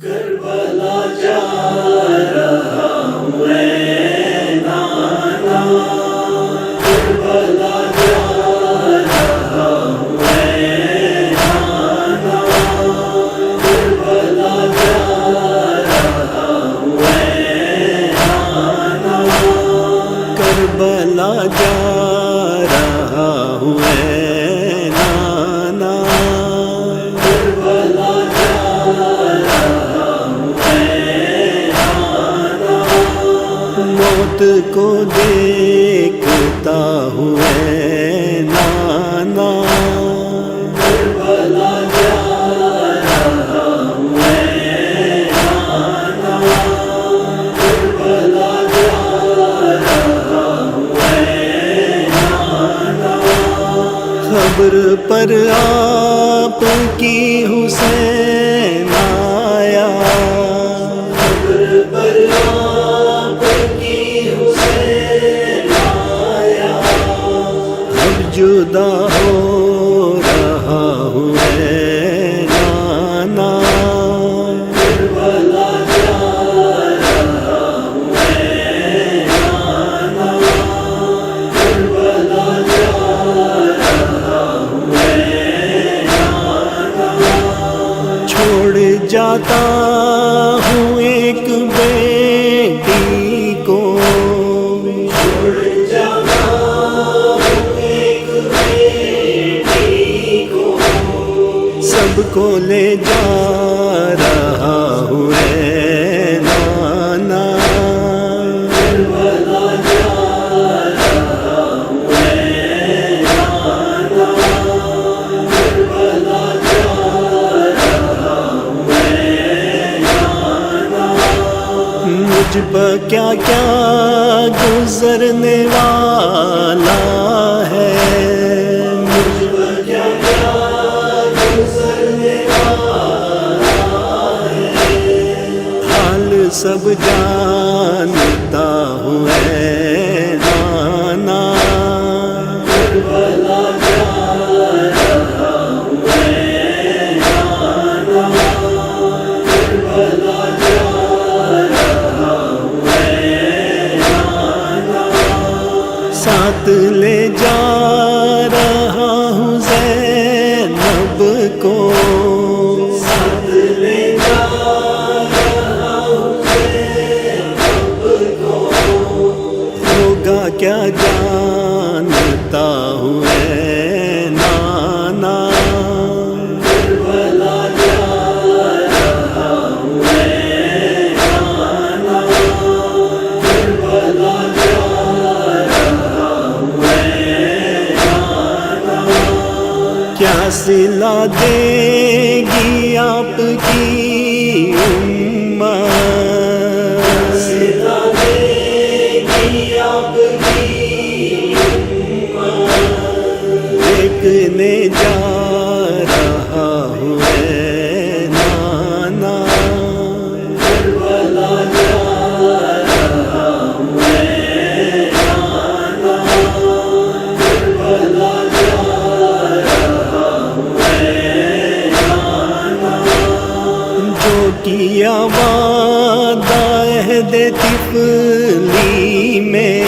کربلا جا رہا ہوں اے نانا، کربلا جا رہا ہوں اے نانا، کربلا جا رہا ہوں اے نانا، کربلا جا رہا ہوں اے نانا، کربلا موت کو دیکھتا ہوں اے نانا، کربلا جا رہا ہوں اے نانا، کربلا جا رہا ہوں اے نانا، خبر پر آپ کی حسین آیا، خبر پر آپ کی حسین آیا، اب جدا ہو رہا ہوں اے نانا، کربلا جا رہا ہوں اے نانا، کربلا جا رہا ہوں اے نانا، چھوڑ جاتا ہوں ایک بیٹی کو، چھوڑ جاتا ہوں ایک بیٹی کو، سب کو لے جا رہا ہوں اے نانا، کربلا جا رہا ہوں اے نانا، کربلا جا رہا ہوں اے نانا، مجھ پر کیا کیا گزرنے والا ہے، مجھ پر کیا کیا گزرنے والا ہے، حال سب جانتا ہوں اے نانا، کربلا جا رہا ہوں اے نانا، کربلا جا رہا ہوں اے نانا، ساتھ لے جا رہا ہوں زینب کو، ساتھ لے جا رہا ہوں زینب کو، ہوگا کیا جانتا ہوں اے نانا، کربلا جا رہا ہوں اے نانا، کربلا جا رہا ہوں اے نانا، کیا صلہ دے گی آپ کی امت، صلہ دے گی آپ کی امت، دیکھنے جا رہا ہوں اے نانا، کربلا جا رہا ہوں اے نانا، کربلا جا رہا ہوں اے نانا، جو کیا وعدہ عہد طفلی میں،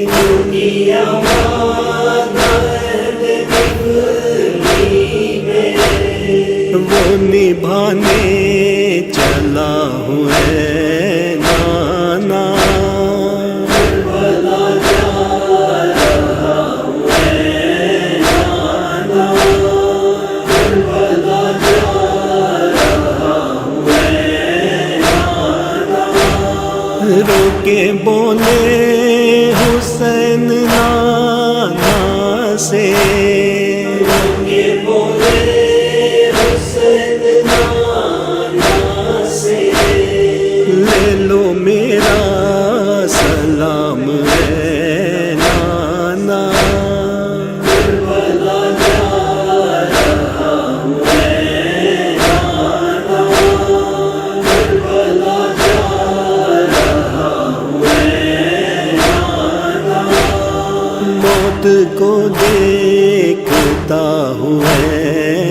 جو کیا وعدہ عہد طفلی میں، وہ نبھانے چلا ہوں اے نانا، کربلا جا رہا ہوں اے نانا، کربلا جا رہا ہوں اے نانا، رو کے بولے حسین نانا سے، رو کے بولے حسین نانا سے، لے لو میرا سلام اے نانا، کربلا جا رہا ہوں اے نانا، کربلا جا رہا ہوں اے نانا، موت کو دیکھتا ہوں اے